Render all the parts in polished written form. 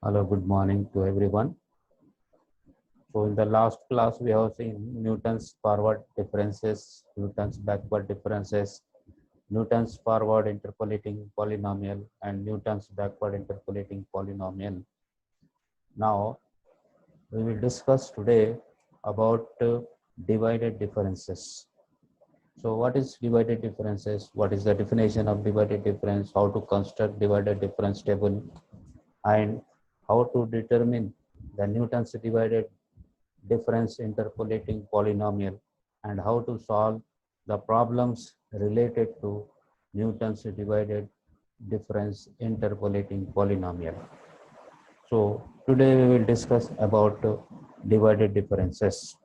Hello, good morning to everyone. So in the last class, we have seen Newton's forward differences, Newton's backward differences, Newton's forward interpolating polynomial, and Newton's backward interpolating polynomial. Now, we will discuss today about divided differences. So what is divided differences? What is the definition of divided difference? How to construct divided difference table? And how to determine the Newton's divided difference interpolating polynomial and how to solve the problems related to Newton's divided difference interpolating polynomial. So today we will discuss about divided differences.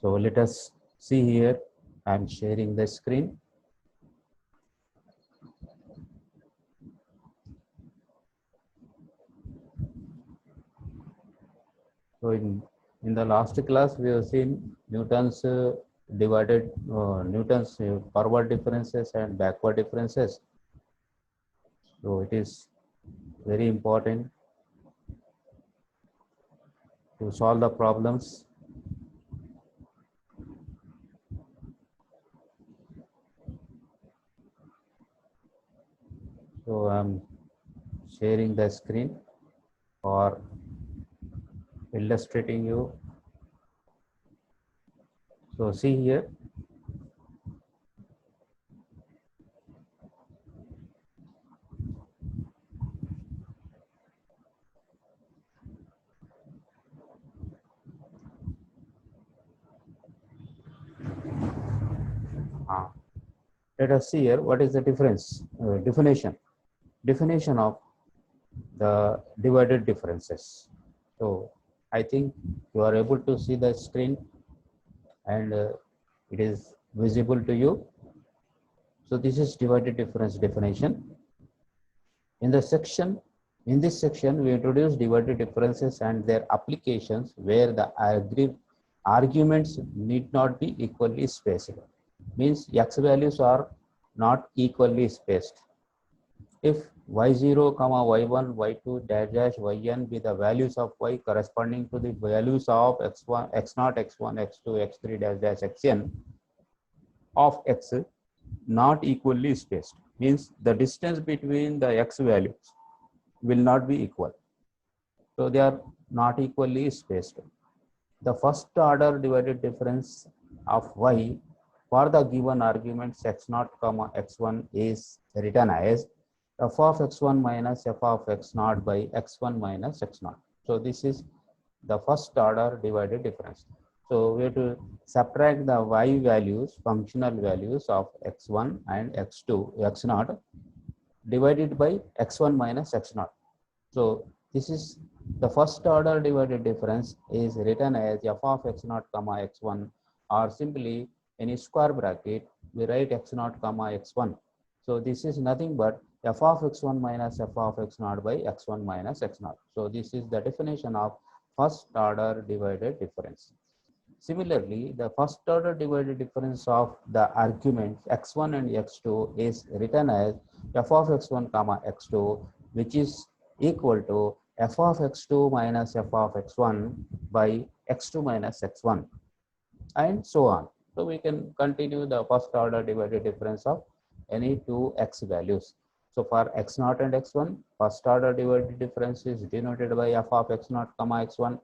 So let us see here. I am sharing the screen. So in the last class, we have seen Newton's Newton's forward differences and backward differences. So it is very important to solve the problems. So I'm sharing the screen for illustrating you. So see here. Let us see here what is the difference, definition of the divided differences. So I think you are able to see the screen and it is visible to you. So this is divided difference definition. In this section, we introduce divided differences and their applications where the arguments need not be equally spaced. Means x values are not equally spaced. If y0, y1, y2, dash, yn be the values of y corresponding to the values of x1, x0, x1, x2, x3, dash, xn of x not equally spaced, means the distance between the x values will not be equal. So they are not equally spaced. The first order divided difference of y for the given arguments x0, x1 is written as f of x1 minus f of x0 by x1 minus x0. So this is the first order divided difference. So we have to subtract the y values, functional values of x1 and x2, x0 divided by x1 minus x0. So this is the first order divided difference is written as f of x0, x1, or simply in square bracket we write x0, x1. So this is nothing but f of x1 minus f of x0 by x1 minus x0. So this is the definition of first order divided difference. Similarly, the first order divided difference of the arguments x1 and x2 is written as f of x1, x2, which is equal to f of x2 minus f of x1 by x2 minus x1, and so on. So we can continue the first order divided difference of any two x values. So for x0 and x1, first order divided difference is denoted by f of x0, x1,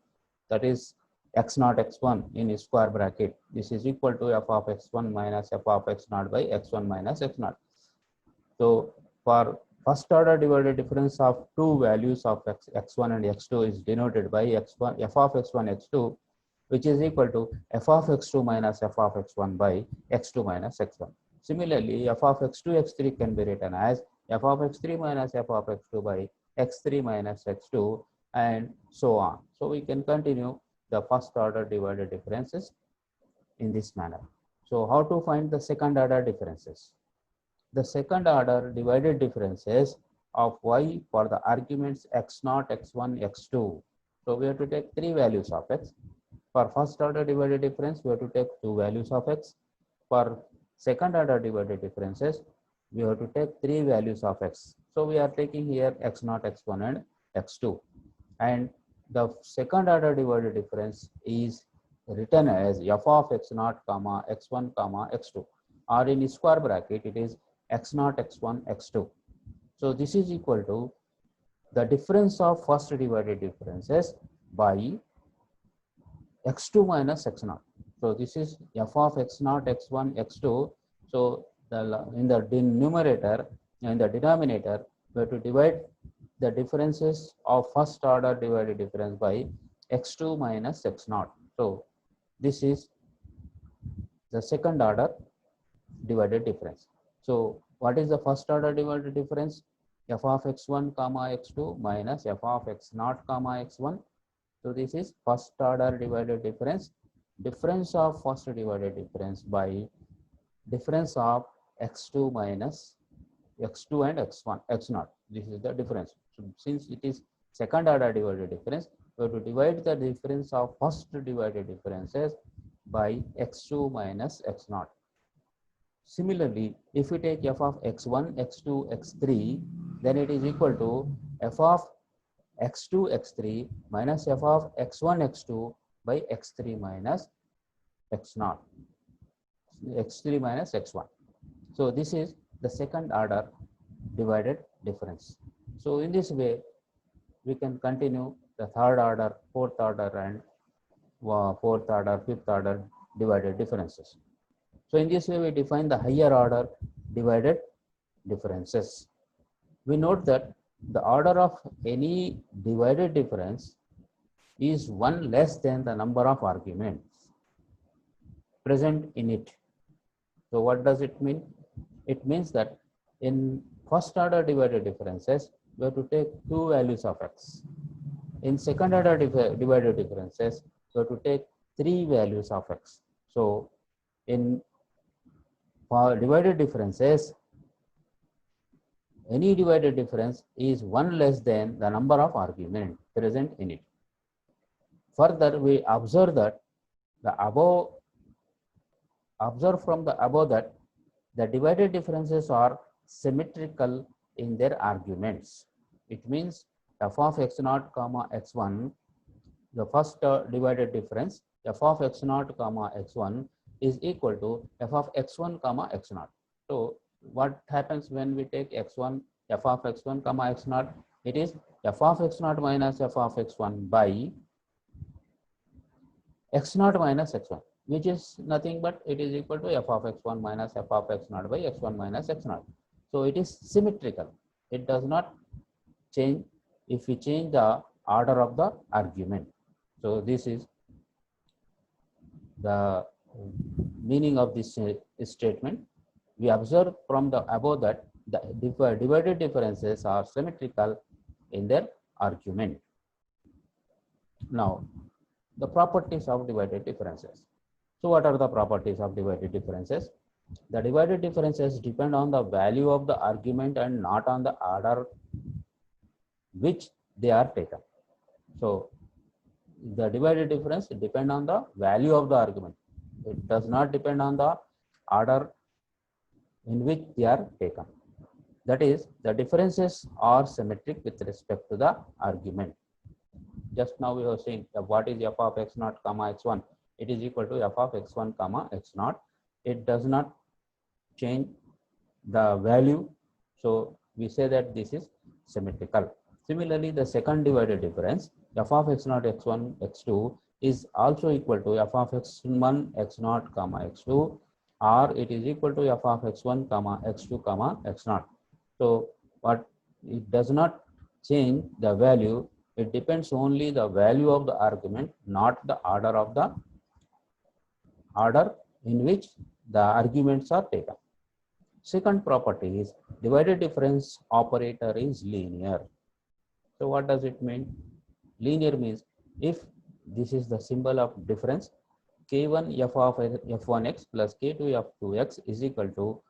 that is x0 x1 in square bracket. This is equal to f of x1 minus f of x0 by x1 minus x0. So for first order divided difference of two values of x1 and x2 is denoted by x1 f of x1 x2, which is equal to f of x2 minus f of x1 by x2 minus x1. Similarly, f of x2 x3 can be written as f of x3 minus f of x2 by x3 minus x2, and so on. So we can continue the first order divided differences in this manner. So how to find the second order differences? The second order divided differences of y for the arguments x0, x1, x2. So we have to take three values of x. For first order divided difference, we have to take two values of x. For second order divided differences, we have to take three values of x. So we are taking here x0, x1 and x2, and the second order divided difference is written as f of x naught comma x1 comma x2, or in square bracket it is x naught x1 x2. So this is equal to the difference of first divided differences by x2 minus x0. So this is f of x0, x1, x2. So in the numerator and the denominator, we have to divide the differences of first order divided difference by x2 minus x0. So this is the second order divided difference. So what is the first order divided difference? F of x1 comma x2 minus f of x0 comma x1. So this is first order divided difference. Difference of first divided difference by difference of x2 minus x2 and x1 x0. This is the difference. So since it is second order divided difference, we have to divide the difference of first divided differences by x2 minus x0. Similarly, if we take f of x1, x2, x3, then it is equal to f of x2, x3 minus f of x1, x2 by x3 minus x0, x3 minus x1. So this is the second order divided difference. So in this way, we can continue the third order, fourth order, and fourth order, fifth order divided differences. So in this way, we define the higher order divided differences. We note that the order of any divided difference is one less than the number of arguments present in it. So what does it mean? It means that in first order divided differences, we have to take two values of x. In second order divided differences, we have to take three values of x. So in divided differences, any divided difference is one less than the number of arguments present in it. Further, we observe that from the above that the divided differences are symmetrical in their arguments. It means f of x0 comma x1, the first divided difference, f of x0 comma x1 is equal to f of x1 comma x0. So what happens when we take x1, f of x1 comma x0? It is f of x0 minus f of x1 by x0 minus x1, which is nothing but it is equal to f of x1 minus f of x0 by x1 minus x0. So it is symmetrical. It does not change if we change the order of the argument. So this is the meaning of this statement. We observe from the above that the divided differences are symmetrical in their argument. Now, the properties of divided differences. So what are the properties of divided differences? The divided differences depend on the value of the argument and not on the order which they are taken. So the divided difference depend on the value of the argument. It does not depend on the order in which they are taken. That is, the differences are symmetric with respect to the argument. Just now we were saying what is f of x0 comma x1? It is equal to f of x1 comma x0. It does not change the value. So we say that this is symmetrical. Similarly, the second divided difference, f of x0, x1, x2 is also equal to f of x1, x0, comma x2, or it is equal to f of x1, comma x2, comma x0. So what it does not change the value. It depends only the value of the argument, not the order in which the arguments are taken. Second property is divided difference operator is linear. So what does it mean? Linear means if this is the symbol of difference, k1 f of f1x plus k2 f2x is equal to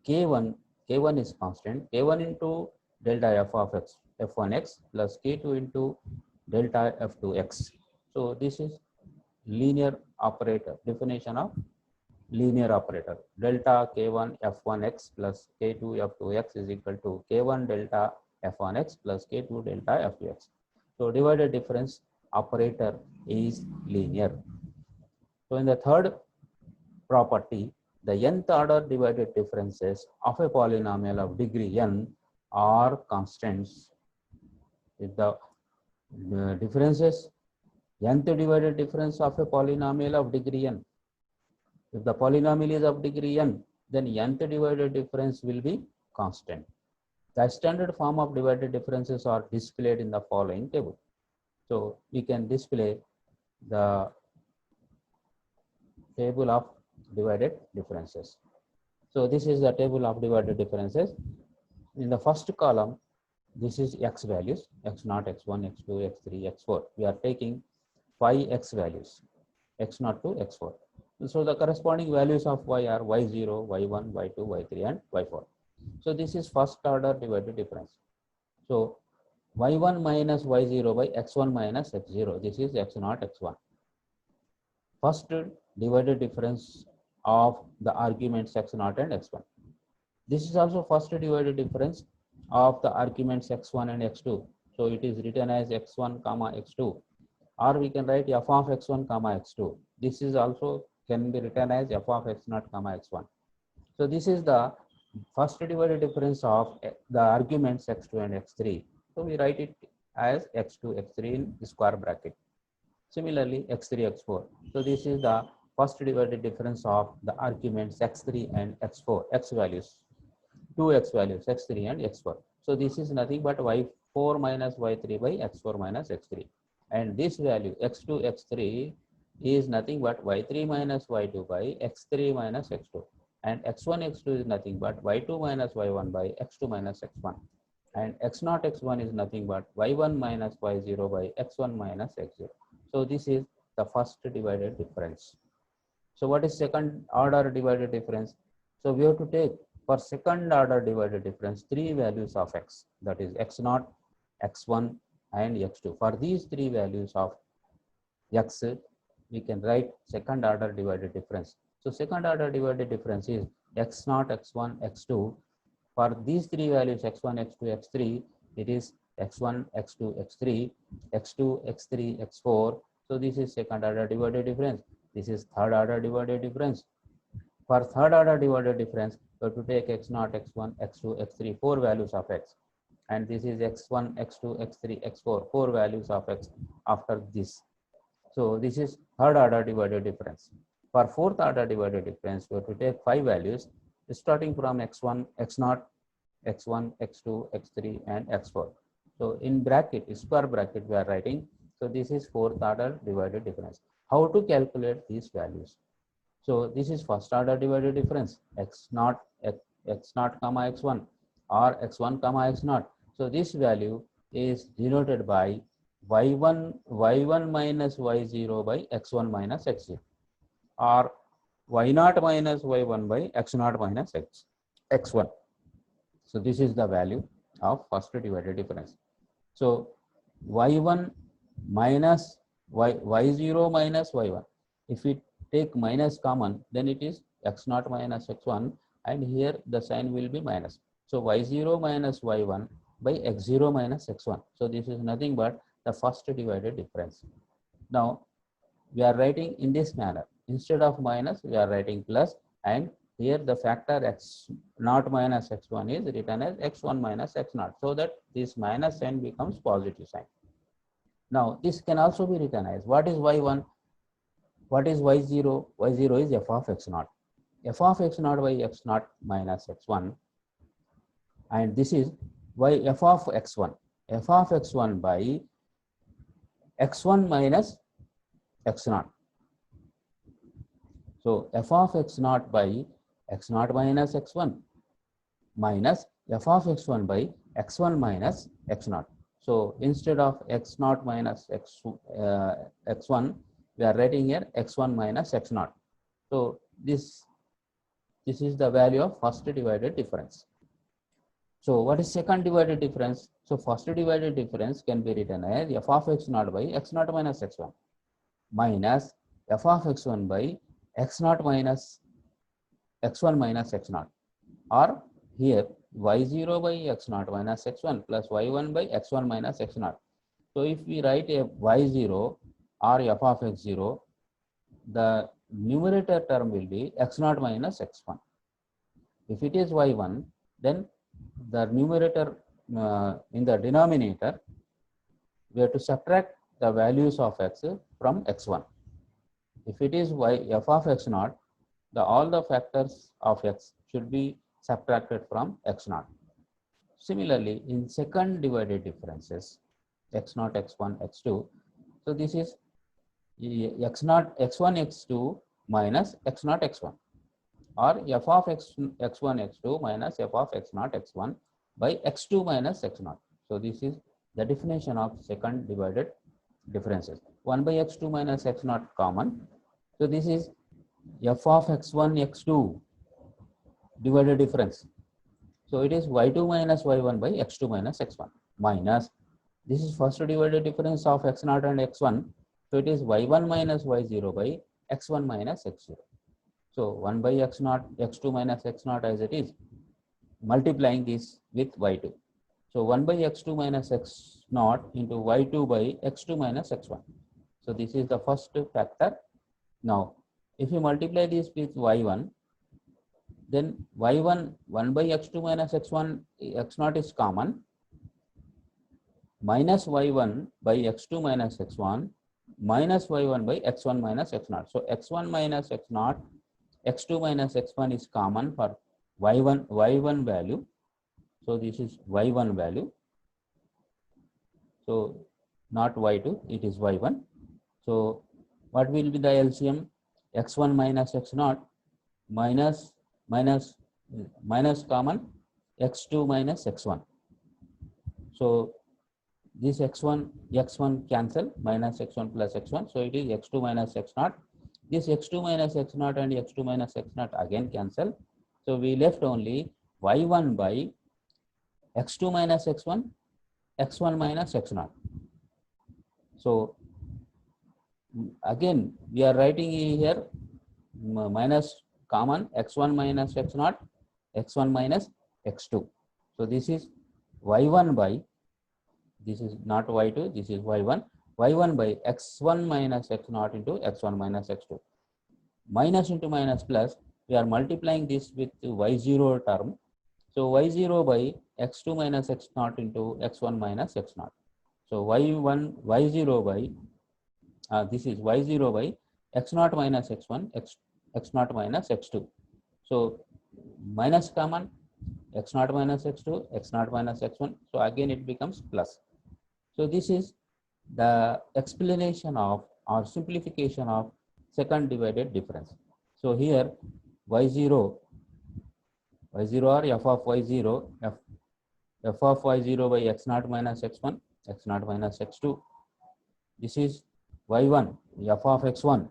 k1 is constant, k1 into delta f of x f1x plus k2 into delta f2x. So this is linear operator, definition of linear operator. Delta k1 f1x plus k2 f2x is equal to k1 delta f1x plus k2 delta f2x. So divided difference operator is linear. So in the third property, the nth order divided differences of a polynomial of degree n are constants. If the differences, nth divided difference of a polynomial of degree n, if the polynomial is of degree n, then nth divided difference will be constant. The standard form of divided differences are displayed in the following table. So we can display the table of divided differences. So this is the table of divided differences. In the first column, this is x values, x0, x1, x2, x3, x4. We are taking 5 x values, x0 to x4. So the corresponding values of y are y0, y1, y2, y3, and y4. So this is first order divided difference. So y1 minus y0 by x1 minus x0. This is x0, x1. First divided difference of the arguments x0 and x1. This is also first divided difference of the arguments x1 and x2. So it is written as x1 comma x2, or we can write f of x1 comma x2. This is also can be written as f of x0 comma x1. So this is the first divided difference of the arguments x2 and x3. So we write it as x2, x3 in square bracket. Similarly, x3, x4. So this is the first divided difference of the arguments x3 and x4, x values, two x values, x3 and x4. So this is nothing but y4 minus y3 by x4 minus x3. And this value x2, x3 is nothing but y3 minus y2 by x3 minus x2. And x1, x2 is nothing but y2 minus y1 by x2 minus x1. And x0, x1 is nothing but y1 minus y0 by x1 minus x0. So this is the first divided difference. So what is second order divided difference? So we have to take for second order divided difference 3 values of x, that is x0, x1 and x2. For these 3 values of x, we can write second order divided difference. So second order divided difference is x0, x1, x2. For these 3 values x1, x2, x3, it is x1, x2, x3, x2, x3, x4. So this is second order divided difference. This is third order divided difference. For third order divided difference, we have to take x0, x1, x2, x3, 4 values of x. And this is x1, x2, x3, x4, 4 values of x after this. So this is third order divided difference. For fourth order divided difference, we have to take 5 values starting from x1, x0, x1, x2, x3, and x4. So in bracket, square bracket, we are writing. So this is fourth order divided difference. How to calculate these values? So this is first order divided difference, x0, x0 comma x1 or x1 comma x0. So this value is denoted by y1 minus y0 by x1 minus x0, or y0 minus y1 by x0 minus x1. So this is the value of first divided difference. So y1 minus y0 minus y1. If we take minus common, then it is x0 minus x1, and here the sign will be minus. So y0 minus y1 by x0 minus x1. So this is nothing but the first divided difference. Now we are writing in this manner. Instead of minus, we are writing plus, and here the factor x0 minus x1 is written as x1 minus x0, so that this minus sign becomes positive sign. Now this can also be written as, what is y1? What is y0? Y0 is f of x0. F of x0 by x0 minus x1. And this is f of x1. F of x1 by x1 minus x0. So f of x0 by x0 minus x1 minus f of x1 by x1 minus x0. So instead of x0 minus x1, we are writing here x1 minus x0. So this is the value of first divided difference. So what is second divided difference? So first divided difference can be written as f of x0 by x0 minus x1 minus f of x1 by x0 minus x1 minus x0, or here y0 by x0 minus x1 plus y1 by x1 minus x0. So if we write a y0 or f of x0, the numerator term will be x0 minus x1. If it is y1, then the numerator in the denominator, we have to subtract the values of x from x1. If it is f of x0, all the factors of x should be subtracted from x0. Similarly, in second divided differences, x0, x1, x2, so this is x0, x1, x2 minus x0, x1, or f of x1, x2 minus f of x0, x1 by x2 minus x0. So this is the definition of second divided differences. 1 by x2 minus x0 common. So this is f of x1, x2 divided difference. So it is y2 minus y1 by x2 minus x1 minus, this is first divided difference of x0 and x1. So it is y1 minus y0 by x1 minus x0. So 1 by x0, x2 minus x0 as it is, multiplying this with y2. So 1 by x2 minus x0 into y2 by x2 minus x1. So this is the first factor. Now, if you multiply this with y1, then y1, 1 by x2 minus x1, x0 is common, minus y1 by x2 minus x1 minus y1 by x1 minus x0. So x1 minus x0, x2 minus x1 is common for y1 value. So this is y1 value. So not y2, it is y1. So what will be the LCM? x1 minus x0 minus common x2 minus x1. So this x1 cancel, minus x1 plus x1. So it is x2 minus x0. This x2 minus x0 and x2 minus x0 again cancel. So we left only y1 by x2 minus x1, x1 minus x0. So again we are writing here minus common x1 minus x0, x1 minus x2. So this is y1 by, this is not y2, this is y1 by x1 minus x0 into x1 minus x2. Minus into minus plus, we are multiplying this with y0 term. So y0 by x2 minus x0 into x1 minus x0. So y0 by, this is y0 by x0 minus x1, x0 minus x2. So minus common, x0 minus x2, x0 minus x1. So again it becomes plus. So this is the explanation of or simplification of second divided difference. So here y0 or f of y0, f of y0 by x0 minus x1, x0 minus x2. This is y1, f of x1,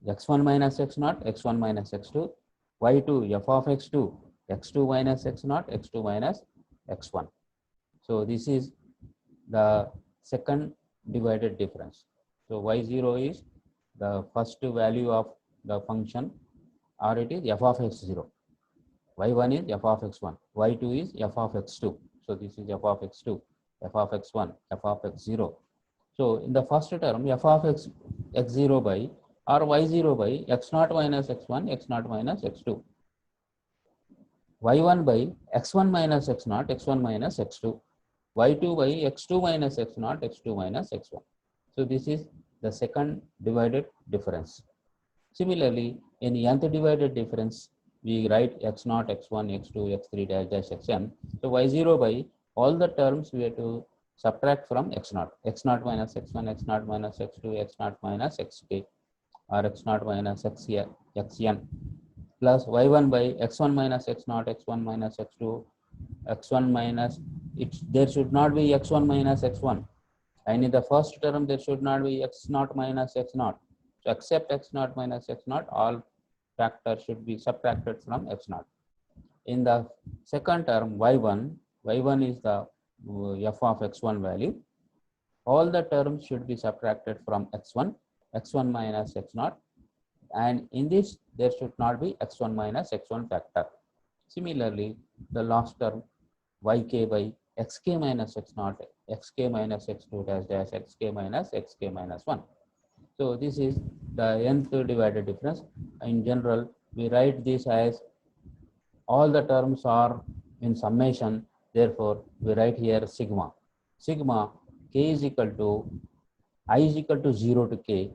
x1 minus x0, x1 minus x2, y2, f of x2, x2 minus x0, x2 minus x1. So this is the second divided difference. So y0 is the first value of the function, or it is f of x0. y1 is f of x1, y2 is f of x2. So this is f of x2, f of x1, f of x0. So in the first term, f of x0 by or y0 by x0 minus x1, x0 minus x2, y1 by x1 minus x0, x1 minus x2, y2 by x2 minus x0, x2 minus x1. So this is the second divided difference. Similarly, in nth divided difference, we write x0, x1, x2, x3 dash dash xn. So y0 by all the terms we have to subtract from x0, x0 minus x1, x0 minus x2, x0 minus xk, or x0 minus xn, plus y1 by x1 minus x0, x1 minus x2, x1 minus, there should not be x1 minus x1, and in the first term there should not be x0 minus x0. So except x0 minus x0, all factors should be subtracted from x0. In the second term y1 is the f of x1 value. All the terms should be subtracted from x1, x1 minus x0, and in this there should not be x1 minus x1 factor. Similarly, the last term yk by xk minus x naught, xk minus x2 dash dash xk minus xk minus 1. So this is the nth divided difference. In general, we write this as all the terms are in summation. Therefore, we write here sigma. Sigma k is equal to I is equal to 0 to k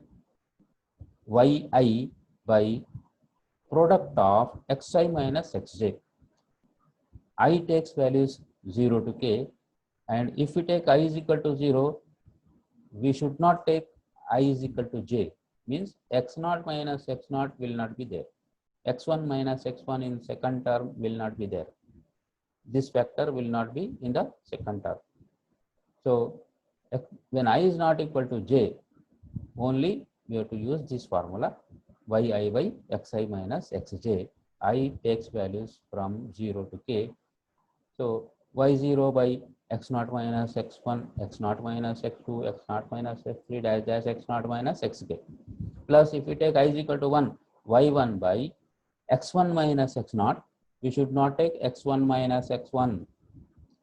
yi by product of xi minus xj. I takes values 0 to k, and if we take I is equal to 0, we should not take I is equal to j, means x naught minus x naught will not be there. X1 minus x1 in second term will not be there. This factor will not be in the second term. So when I is not equal to j, only we have to use this formula yi by xi minus xj. I takes values from 0 to k. So y0 by x naught minus x1, x naught minus x2, x naught minus x3 dash dash x naught minus xk. Plus if we take I is equal to 1, y1 by x1 minus x naught, we should not take x1 minus x1,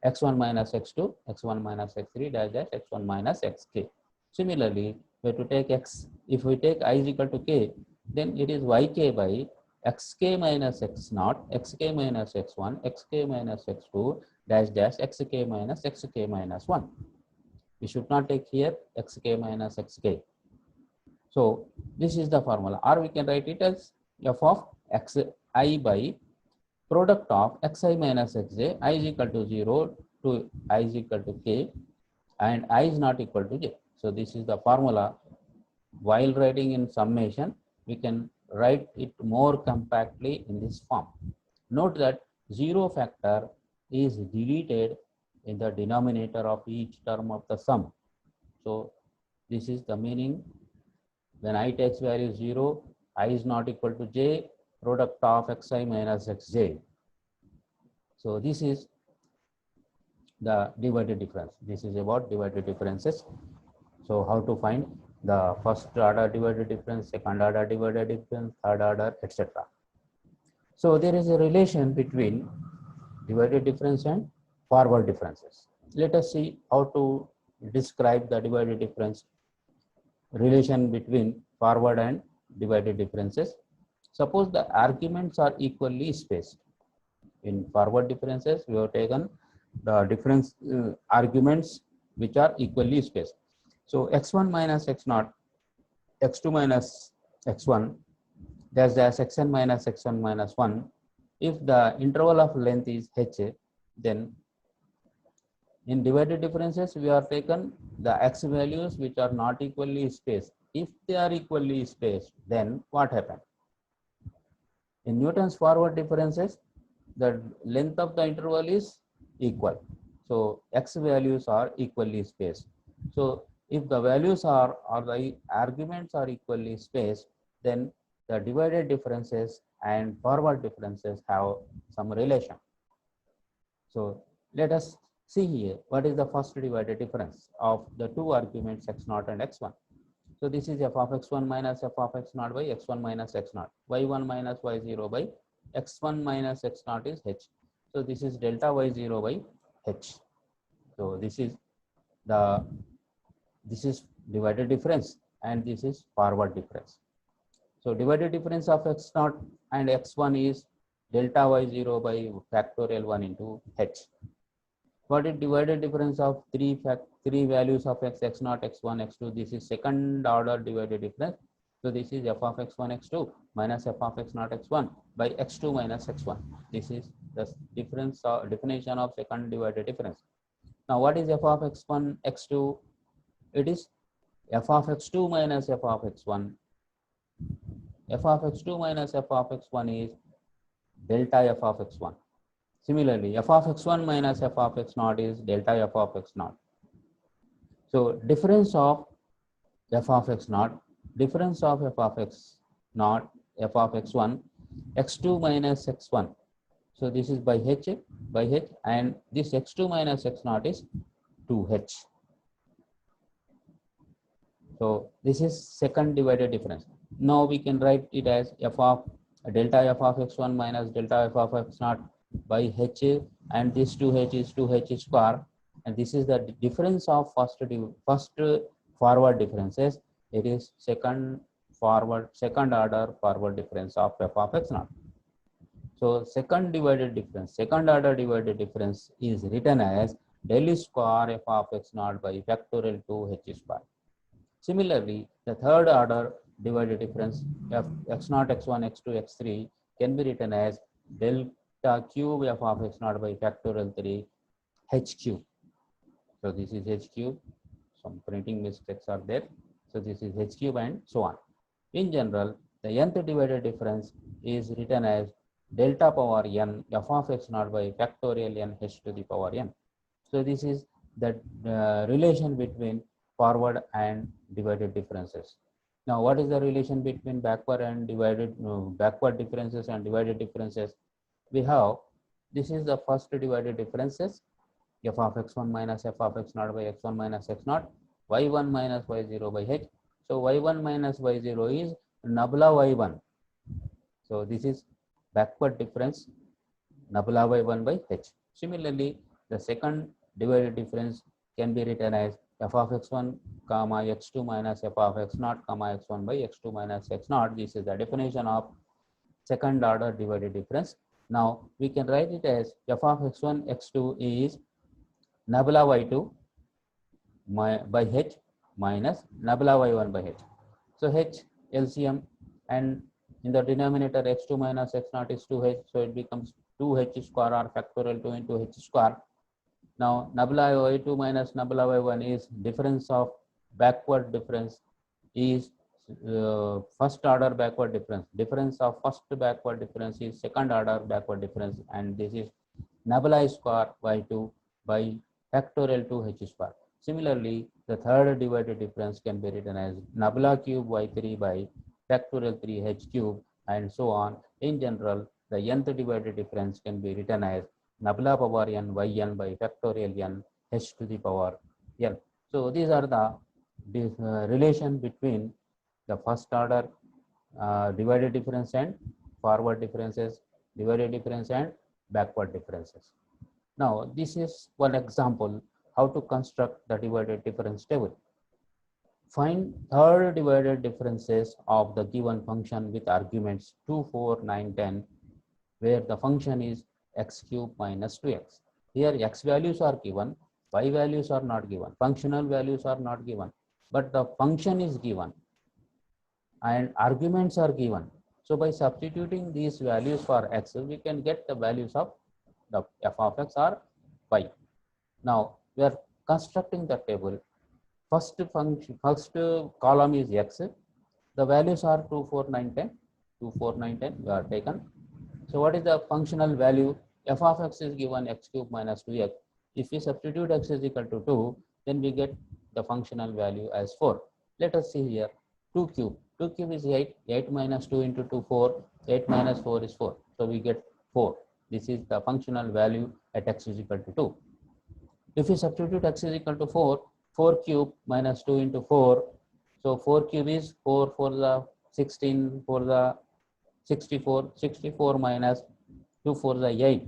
x1 minus x2, x1 minus x3 dash dash x1 minus xk. Similarly, we have to take x, if we take I is equal to k, then it is yk by xk minus x naught, xk minus x1, xk minus x2 dash dash xk minus xk minus 1. We should not take here xk minus xk. So this is the formula, or we can write it as f of xi by product of xi minus xj. I is equal to 0 to I is equal to k, and I is not equal to j. So this is the formula. While writing in summation, we can write it more compactly in this form. Note that 0 factor is deleted in the denominator of each term of the sum. So this is the meaning. When I takes value 0, I is not equal to j, product of xi minus xj. So this is the divided difference. This is about divided differences. So how to find the first order divided difference, second order divided difference, third order, etc. So there is a relation between divided difference and forward differences. Let us see how to describe the divided difference relation between forward and divided differences. Suppose the arguments are equally spaced. In forward differences, we have taken the difference arguments which are equally spaced. So x1 minus x naught, x2 minus x1, dash dash xn minus x1 minus 1. If the interval of length is h, then in divided differences, we are taken the x values which are not equally spaced. If they are equally spaced, then what happens? In Newton's forward differences, the length of the interval is equal. So x values are equally spaced. So if the values are, or the arguments are equally spaced, then the divided differences and forward differences have some relation. So let us see here what is the first divided difference of the two arguments x0 and x1. So this is f of x1 minus f of x0 by x1 minus x0, y1 minus y0 by x1 minus x0 is h. So this is delta y0 by h. So this is divided difference, and this is forward difference. So divided difference of x0 and x1 is delta y0 by factorial 1 into h. What is divided difference of three values of x, x0, x1, x2? This is second order divided difference. So this is f of x1, x2 minus f of x0, x1 by x2 minus x1. This is the difference or definition of second divided difference. Now what is f of x1, x2? It is f of x2 minus f of x1. F of x2 minus f of x1 is delta f of x1. Similarly, f of x1 minus f of x0 is delta f of x0. So difference of f of x0, difference of f of x0, f of x1, x2 minus x1. So this is by h, and this x2 minus x0 is 2h. So this is second divided difference. Now we can write it as f of delta f of x1 minus delta f of x0 by h, and this 2h is 2h square, and this is the difference of first forward differences. It is second order forward difference of f of x naught. So second order divided difference is written as del square f of x naught by factorial 2h square. Similarly, the third order divided difference f x naught, x1, x2, x3 can be written as delta cube f of x naught by factorial 3 h cube. So this is h cube. Some printing mistakes are there. So this is h cube and so on. In general, the nth divided difference is written as delta power n f of x naught by factorial n h to the power n. So this is the relation between forward and divided differences. Now, what is the relation between backward differences and divided differences? We have, this is the first divided differences, f of x1 minus f of x naught by x1 minus x naught, y1 minus y0 by h. So y1 minus y0 is nabla y1. So this is backward difference nabla y1 by h. Similarly, the second divided difference can be written as f of x1 comma x2 minus f of x naught comma x1 by x2 minus x naught. This is the definition of second order divided difference. Now we can write it as f of x1 x2 is nabla y2 by h minus nabla y1 by h. So h LCM, and in the denominator x2 minus x naught is 2h, so it becomes 2h square or factorial 2 into h square. Now nabla y2 minus nabla y1 is difference of backward difference is first order backward difference. Difference of first backward difference is second order backward difference, and this is nabla square y2 by factorial 2h square. Similarly, the third divided difference can be written as nabla cube y3 by factorial 3h cube, and so on. In general, the nth divided difference can be written as nabla power n yn by factorial n h to the power n. So these are the relation between the first order divided difference and forward differences, divided difference and backward differences. Now, this is one example how to construct the divided difference table. Find third divided differences of the given function with arguments 2, 4, 9, 10, where the function is x cube minus 2x. Here x values are given, y values are not given, functional values are not given, but the function is given and arguments are given. So by substituting these values for x, we can get the values of the f of x or y. Now we are constructing the table. First column is x. The values are 2, 4, 9, 10. 2, 4, 9, 10 we are taken. So what is the functional value? F of x is given x cube minus 2x. If we substitute x is equal to 2, then we get the functional value as 4. Let us see here. 2 cube. 2 cube is 8. 8 minus 2 into 2, 4. 8 minus 4 is 4. So we get 4. This is the functional value at x is equal to 2. If we substitute x is equal to 4, 4 cube minus 2 into 4. So 4 cube is 4 for the 16 for the 64. 64 minus 2 for the 8.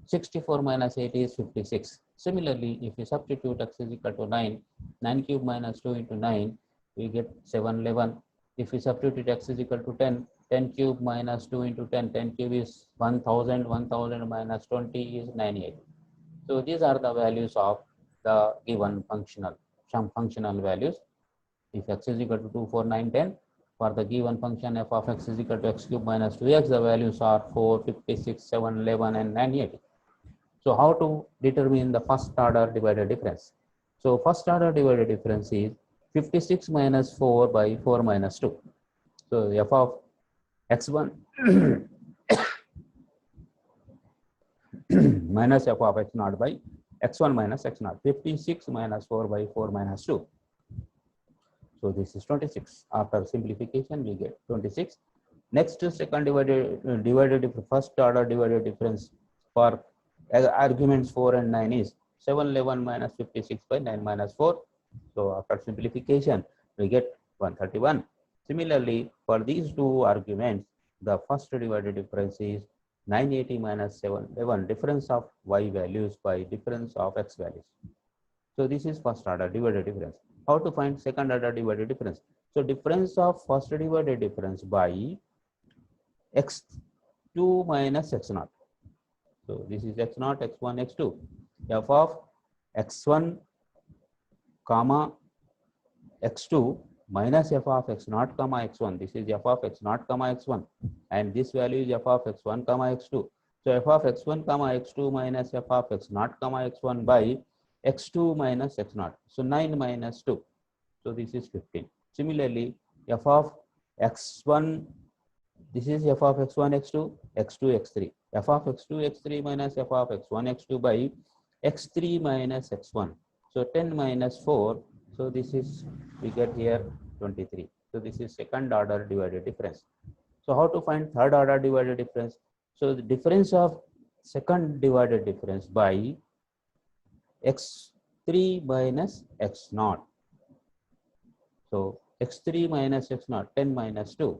64 minus 8 is 56. Similarly, if we substitute x is equal to 9, 9 cube minus 2 into 9, we get 711. If we substitute x is equal to 10, 10 cube minus 2 into 10, 10 cube is 1000, 1000 minus 20 is 98. So these are the values of the given some functional values. If x is equal to 2, 4, 9, 10, for the given function f of x is equal to x cube minus 2x, the values are 4, 56, 7, 11, and 98. So how to determine the first order divided difference? So first order divided difference is 56 minus 4 by 4 minus 2. So f of x1 minus f of x naught by x1 minus x naught. 56 minus 4 by 4 minus 2. So this is 26. After simplification, we get 26. Next, second first order divided difference for arguments 4 and 9 is 711 minus 56 by 9 minus 4. So after simplification, we get 131. Similarly, for these two arguments, the first divided difference is 980 minus 711, difference of y values by difference of x values. So this is first order divided difference. How to find second order divided difference? So difference of first divided difference by x2 minus x0. So this is x0, x1, x2. F of x1 comma x2 minus f of x0 comma x1. This is f of x0 comma x1, and this value is f of x1 comma x2. So f of x1 comma x2 minus f of x0 comma x1 by x2 minus x0. So 9 minus 2. So this is 15. Similarly, f of x1, this is f of x1 x2, x2 x3. F of x2 x3 minus f of x1 x2 by x3 minus x1. So 10 minus 4. So this is, we get here 23. So this is second order divided difference. So how to find third order divided difference? So the difference of second divided difference by x3 minus x0. So x3 minus x0, 10 minus 2.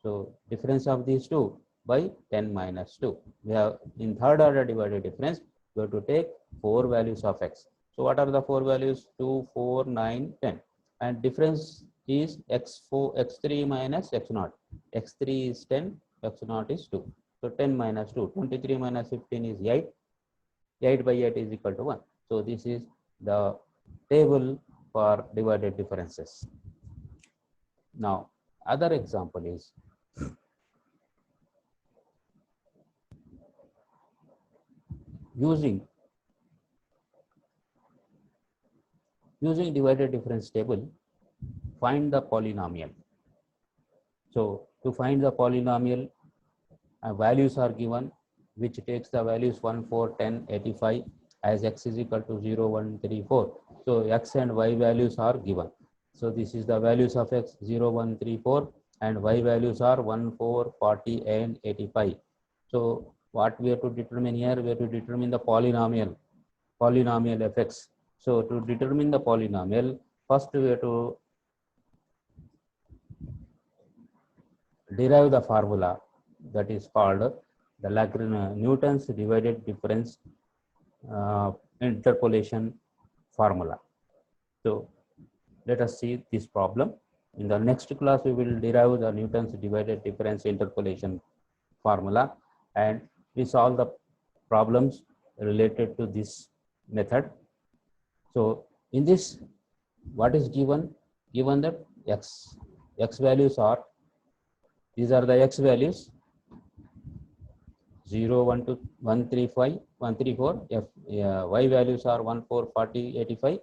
So difference of these two by 10 minus 2. We have in third order divided difference, we have to take 4 values of x. So what are the 4 values? 2, 4, 9, 10. And difference is x4, x3 minus x0. x3 is 10, x0 is 2. So 10 minus 2, 23 minus 15 is 8. 8 by 8 is equal to 1. So this is the table for divided differences. Now, other example is using divided difference table, find the polynomial. So to find the polynomial, values are given, which takes the values 1, 4, 10, 85 as x is equal to 0, 1, 3, 4. So x and y values are given. So this is the values of x 0, 1, 3, 4, and y values are 1, 4, 40, and 85. So what we have to determine here, we have to determine the polynomial fx. So to determine the polynomial, first we have to derive the formula that is called the Newton's divided difference interpolation formula. So let us see this problem. In the next class, we will derive the Newton's divided difference interpolation formula, and we solve the problems related to this method. So in this, what is given? Given that x values are, these are the x values 0, 1, 2, 1, 3, 5, 1, 3, 4. Y values are 1, 4, 40, 85.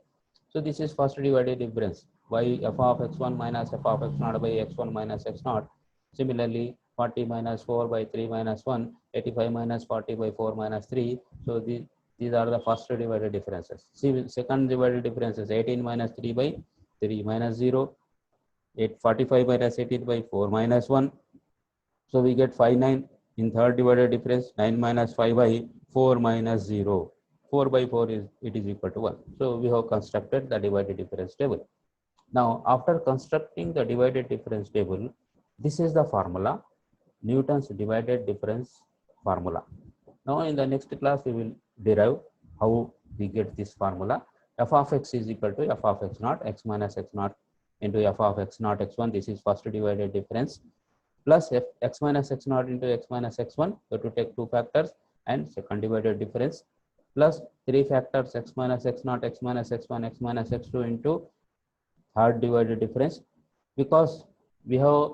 So this is first divided difference. Y f of x1 minus f of x0 by x1 minus x0. Similarly, 40 minus 4 by 3 minus 1, 85 minus 40 by 4 minus 3. So these are the first divided differences. See, second divided differences 18 minus 3 by 3 minus 0, 45 minus 18 by 4 minus 1. So we get 5, 9. In third divided difference, 9 minus 5 by 4 minus 0. 4 by 4 is equal to 1. So we have constructed the divided difference table. Now, after constructing the divided difference table, this is the formula, Newton's divided difference formula. Now, in the next class, we will derive how we get this formula. F of x is equal to f of x0, x minus x0 into f of x0, x1. This is first divided difference, plus f x minus x0 into x minus x1. You have to take 2 factors, and second divided difference, plus 3 factors x minus x0, x minus x1, x minus x2 into third divided difference. Because we have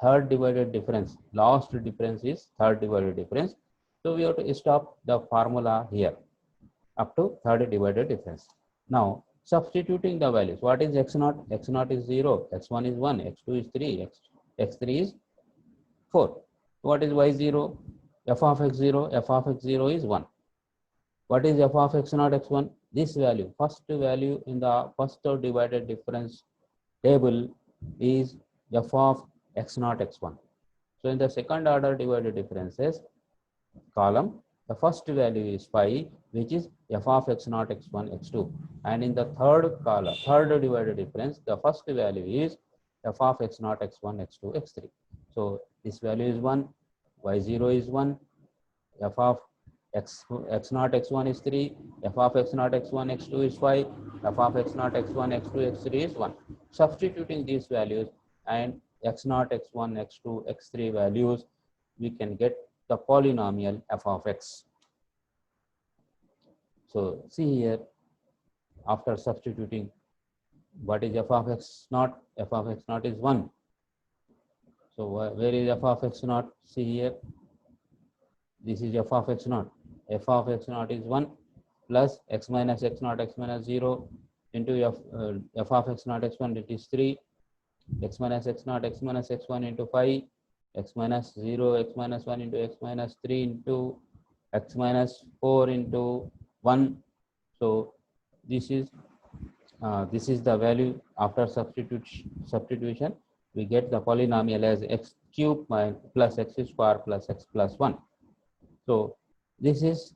third divided difference, last difference is third divided difference. So we have to stop the formula here up to third divided difference. Now substituting the values, what is x0? X0 is 0, x1 is 1, x2 is 3, x3 is 4. What is y0? F of x0, f of x0 is 1. What is f of x0, x1? This value, first value in the first divided difference table is f of x0, x1. So in the second order divided differences column, the first value is 5, which is f of x0, x1, x2. And in the third column, third divided difference, the first value is f of x0, x1, x2, x3. So this value is 1, y0 is 1, f of x naught x1 is 3, f of x naught x1 x2 is 5, f of x naught x1 x2 x3 is 1. Substituting these values and x naught x1 x2 x3 values, we can get the polynomial f of x. So see here, after substituting, what is f of x naught? F of x naught is 1. So where is f of x naught? See here, this is f of x naught. F of x naught is 1 plus x minus x naught x minus 0 into f of x naught x1, it is 3, x minus x naught x minus x1 into 5, x minus 0 x minus 1 into x minus 3 into x minus 4 into 1. So this is the value after substitution. We get the polynomial as x cube plus x square plus x plus 1. So this is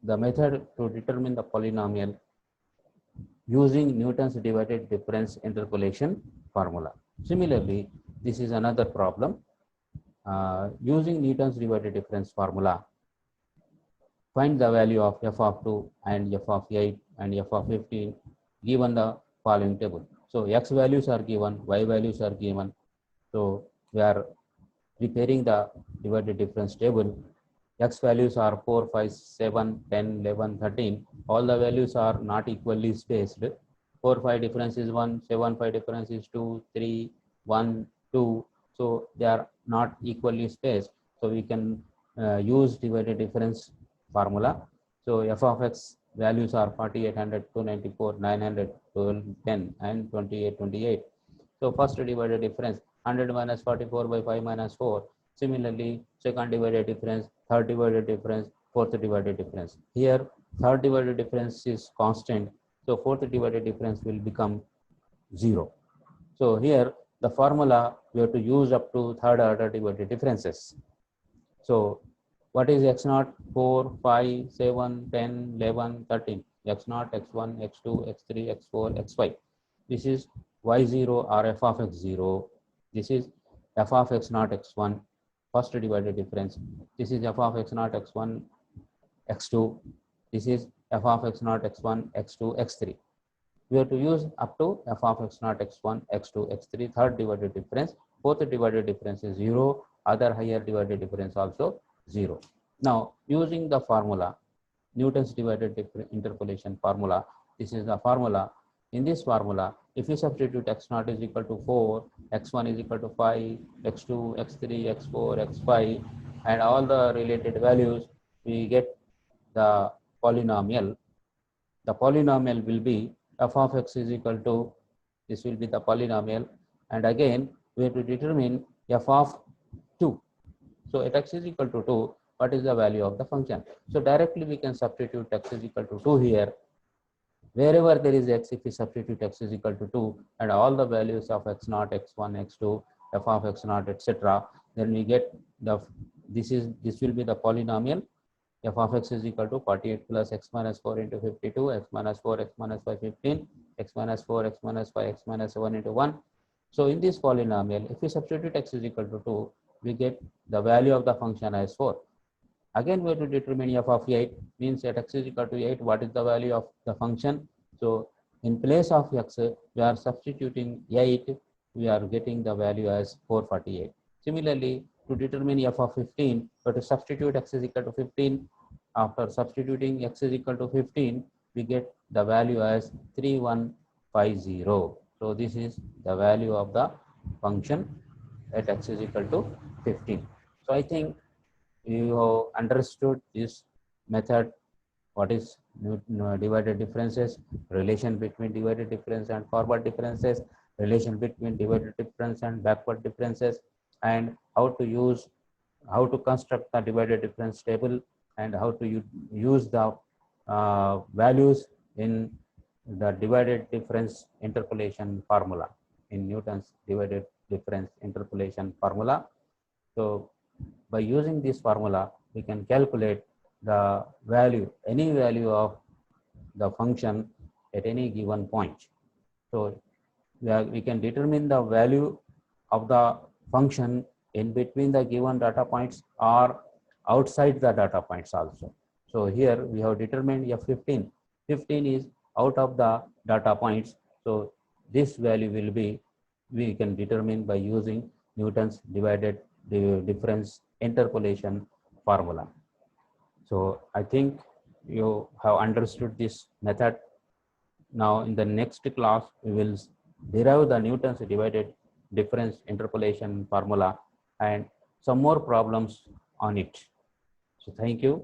the method to determine the polynomial using Newton's divided difference interpolation formula. Similarly, this is another problem. Using Newton's divided difference formula, find the value of f of 2 and f of 8 and f of 15 given the following table. So x values are given, y values are given. So we are preparing the divided difference table. X values are 4, 5, 7, 10, 11, 13. All the values are not equally spaced. 4, 5 difference is 1, 7, 5 difference is 2, 3, 1, 2. So they are not equally spaced. So we can use divided difference formula. So f of x values are 4800, 294, 900, 12, 10 and 28, 28. So first divided difference 100 minus 44 by 5 minus 4. Similarly, second divided difference, third divided difference, fourth divided difference. Here, third divided difference is constant. So fourth divided difference will become 0. So here, the formula we have to use up to third order divided differences. So what is x naught? 4, 5, 7, 10, 11, 13. X naught, x1, x2, x3, x4, x5. This is y0 or f of x0. This is f of x naught, x1, first divided difference. This is f of x naught, x1, x2. This is f of x naught, x1, x2, x3. We have to use up to f of x naught, x1, x2, x3, third divided difference. Fourth divided difference is 0. Other higher divided difference also 0. Now, using the formula, Newton's divided interpolation formula, this is the formula. In this formula, if you substitute x naught is equal to 4, x1 is equal to 5, x2, x3, x4, x5, and all the related values, we get the polynomial. The polynomial will be f of x is equal to, this will be the polynomial, and again we have to determine f of 2. So at x is equal to 2, what is the value of the function? So directly we can substitute x is equal to 2 here. Wherever there is x, if we substitute x is equal to 2 and all the values of x naught, x1, x2, f of x naught, etc., then we get the, this will be the polynomial. F of x is equal to 48 plus x minus 4 into 52, x minus 4, x minus 5, 15, x minus 4, x minus 5, x minus 7 into 1. So in this polynomial, if we substitute x is equal to 2, we get the value of the function as 4. Again, we have to determine f of 8, means at x is equal to 8, what is the value of the function? So in place of x, we are substituting 8, we are getting the value as 448. Similarly, to determine f of 15, we have to substitute x is equal to 15. After substituting x is equal to 15, we get the value as 3150. So this is the value of the function at x is equal to 15. So I think you have understood this method, what is divided differences, relation between divided difference and forward differences, relation between divided difference and backward differences, and how to construct the divided difference table, and how to use the values in the divided difference interpolation formula, in Newton's divided difference interpolation formula. So by using this formula, we can calculate the value, any value of the function at any given point. So we can determine the value of the function in between the given data points, or outside the data points also. So here we have determined F15. 15 is out of the data points. So this value will be, we can determine by using Newton's divided difference interpolation formula. So I think you have understood this method. Now in the next class, we will derive the Newton's divided difference interpolation formula and some more problems on it. So thank you.